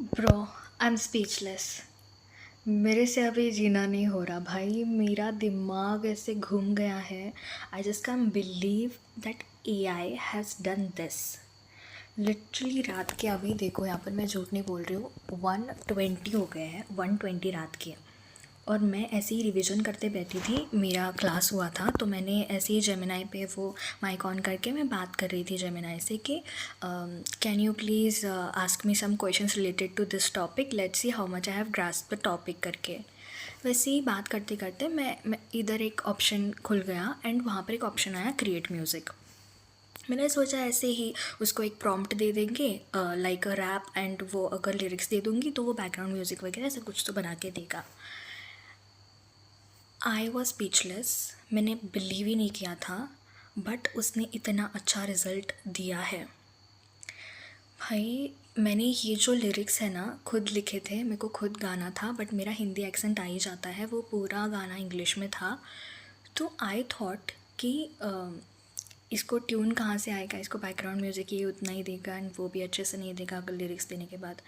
Bro, I am speechless. मेरे से अभी जीना नहीं हो रहा भाई। मेरा दिमाग ऐसे घूम गया है। I just can believe that AI has done this. Literally रात के अभी देखो, यहाँ पर मैं झूठ नहीं बोल रही हूँ, 1:20 हो गए हैं, 1:20 रात के। और मैं ऐसे ही रिवीजन करते बैठी थी। मेरा क्लास हुआ था तो मैंने ऐसे ही जेमिनाई पे वो माइक ऑन करके मैं बात कर रही थी जेमिनाई से कि can you please ask me some questions related to this topic, let's see how much I have grasp the topic करके। वैसे ही बात करते करते मैं इधर एक ऑप्शन खुल गया एंड वहाँ पर एक ऑप्शन आया क्रिएट म्यूज़िक। मैंने सोचा ऐसे ही उसको एक प्रॉम्प्ट दे देंगे, लाइक अ रैप, एंड वो अगर लिरिक्स दे दूँगी तो वो बैकग्राउंड म्यूज़िक वगैरह ऐसा कुछ तो बना के देगा। I was speechless. मैंने बिलीव ही नहीं किया था, बट उसने इतना अच्छा रिज़ल्ट दिया है भाई। मैंने ये जो लिरिक्स है ना खुद लिखे थे, मेरे को खुद गाना था, बट मेरा हिंदी एक्सेंट आ ही जाता है, वो पूरा गाना इंग्लिश में था। तो आई थॉट कि इसको ट्यून कहाँ से आएगा, इसको बैकग्राउंड म्यूज़िक ये उतना ही देगा एंड वो भी अच्छे से नहीं देगा अगर लिरिक्स देने के बाद।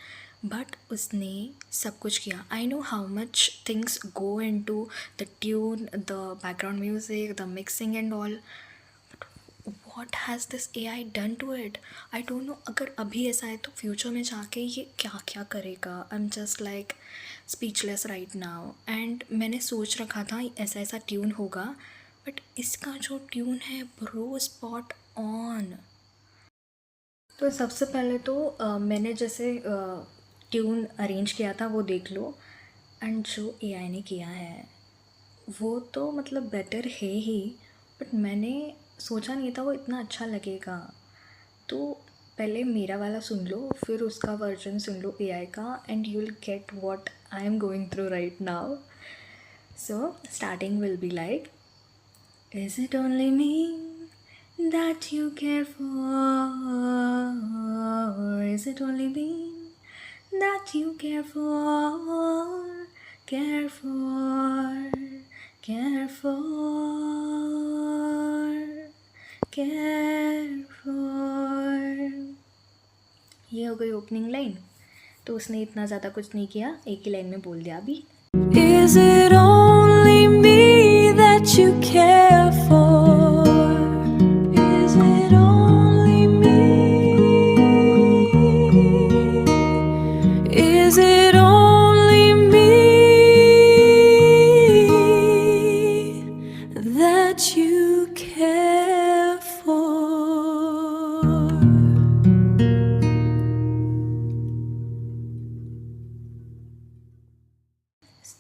बट उसने सब कुछ किया। I know how much things go into the tune, the background music, the mixing and all. What has this AI done to it, I don't know. अगर अभी ऐसा है तो फ्यूचर में जाके ये क्या क्या करेगा। आई am just like speechless right now. And मैंने सोच रखा था ऐसा ऐसा ट्यून होगा, बट इसका जो ट्यून है ब्रो, स्पॉट ऑन। तो सबसे पहले तो मैंने जैसे ट्यून अरेंज किया था वो देख लो, एंड जो AI ने किया है वो तो मतलब बेटर है ही, बट मैंने सोचा नहीं था वो इतना अच्छा लगेगा। तो पहले मेरा वाला सुन लो, फिर उसका वर्जन सुन लो AI का, and you will get what I am going through right now. So starting will be like, is it only me that you care for? Is it only me that you care for? Care for, care for, care for। ये हो गई opening line. तो उसने इतना ज़्यादा कुछ नहीं किया, एक ही लाइन में बोल दिया अभी। Is it only me that you care for? Is it only me? Is it only me that you care for?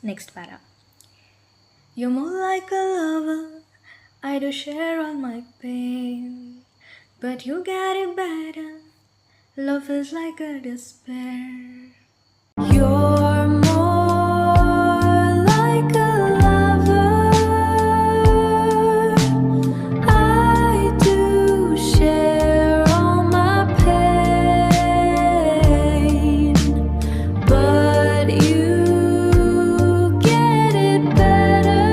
Next para. You're more like a lover, I do share all my pain, but you get it better, love is like a despair. You're more like a lover, I do share all my pain, but you get it better,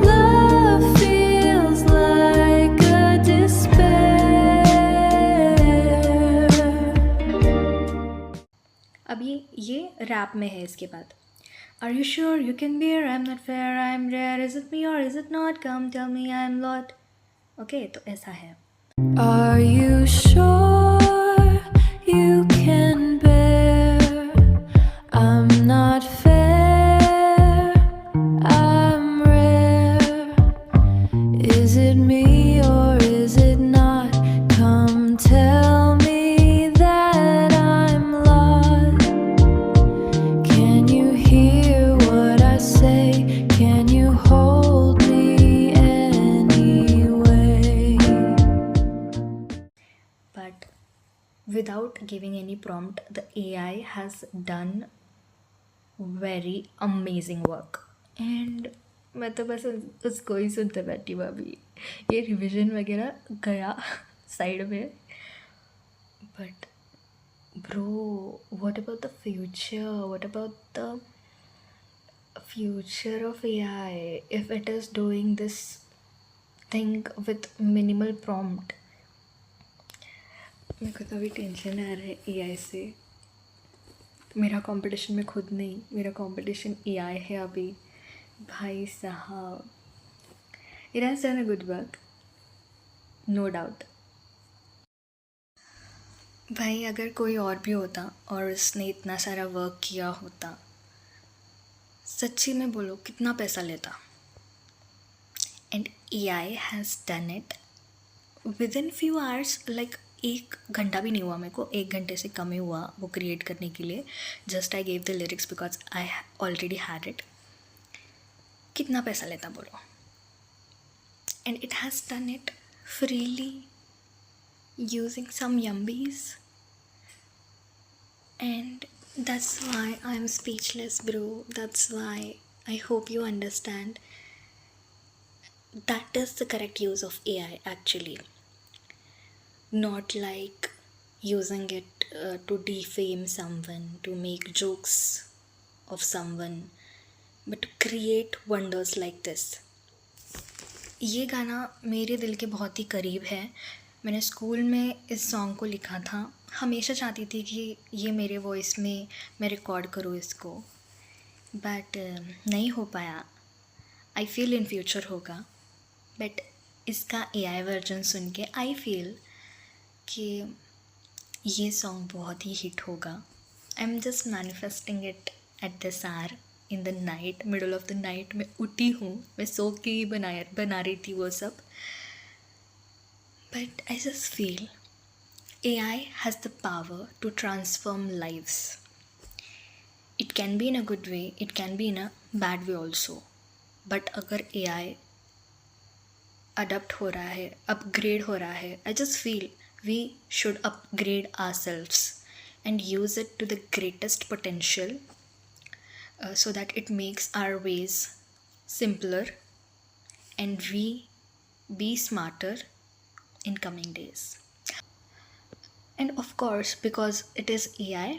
love feels like a despair. अब ये rap में है। इसके बाद Are you sure you can bear? I'm not fair, I'm rare. Is it me or is it not? Come tell me I'm lot. Okay, तो ऐसा है। Are you sure you can bear? I'm not fair, I'm rare. Is it me or is it not? Come tell me that I'm lost. Can you hear what I say? Can you hold me anyway? But without giving any prompt, the AI has done very amazing work. And मैं तो बस उसको ही सुनते बैठी हूँ अभी। ये revision वगैरह गया साइड में, but bro, what about the future? What about the future of AI if it is doing this thing with minimal prompt? मेरे को तो अभी टेंशन आ रहा है एआई से। मेरा कंपटीशन में खुद नहीं, मेरा कंपटीशन एआई है अभी। भाई साहब, it has done a good work, no doubt. भाई अगर कोई और भी होता और उसने इतना सारा वर्क किया होता, सच्ची में बोलो कितना पैसा लेता। And AI has done it with in few hours, like 1 घंटा भी नहीं हुआ मेरे को, 1 घंटे से कम ही हुआ वो क्रिएट करने के लिए। Just I gave the lyrics because I already had it. कितना पैसा लेता बोलो। And it has done it freely using some yumbies, and that's why I'm speechless, bro. That's why I hope you understand. That is the correct use of AI actually, not like using it to defame someone, to make jokes of someone, but to create wonders like this. ये गाना मेरे दिल के बहुत ही करीब है। मैंने school में इस सॉन्ग को लिखा था, हमेशा चाहती थी कि ये मेरे वॉइस में मैं रिकॉर्ड करूँ इसको, बट नहीं हो पाया। आई फील इन फ्यूचर होगा, बट इसका एआई वर्जन सुन के आई फील कि ये सॉन्ग बहुत ही हिट होगा। I am just manifesting it at this hour in the night, middle of the night. मैं उठी हूँ, मैं सो के ही बना रही थी वो सब, but I just feel AI has the power to transform lives. It can be in a good way, it can be in a bad way also. But अगर AI अडप्ट हो रहा है, अपग्रेड हो रहा है, I just feel we should upgrade ourselves and use it to the greatest potential, so that it makes our ways simpler and we be smarter in coming days. And of course because it is AI,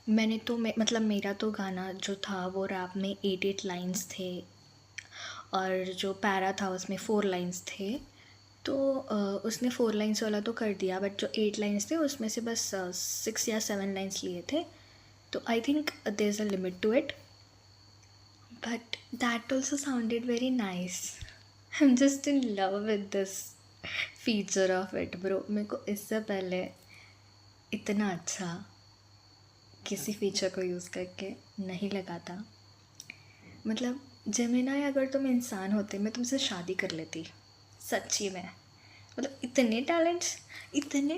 मैंने तो मतलब मेरा तो गाना जो था वो rap में 8 लाइन्स थे, और जो पैरा था उसमें 4 लाइन्स थे। तो उसने 4 लाइन्स वाला तो कर दिया, बट जो 8 लाइन्स थे उसमें से बस 6 या 7 लाइन्स लिए थे। तो I think there is a limit to it, but that also sounded very nice. I am just in love with this feature of it bro. मेरे को इससे पहले इतना अच्छा किसी फीचर को यूज़ करके नहीं लगा था। मतलब जेमिनाई, अगर तुम इंसान होते मैं तुमसे शादी कर लेती, सच्ची में। मतलब इतने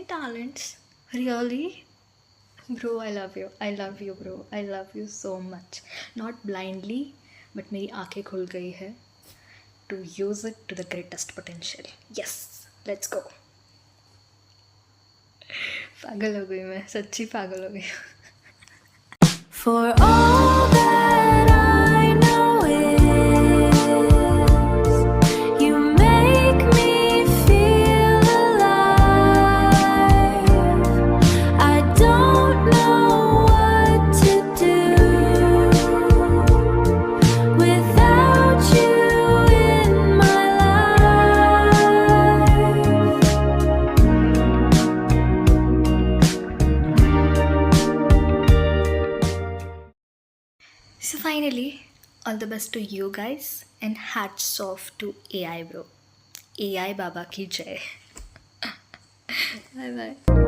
talents really bro. I love you bro, I love you so much. Not blindly, but मेरी आंखें खुल गई है to use it to the greatest potential. Yes, let's go. पागल हो गई मैं, सच्ची पागल हो गई। For all that I know is you make me feel alive. I don't know what to do without you in my life. So finally, all the best to you guys and hats off to AI bro. AI बाबा की जय। Bye bye.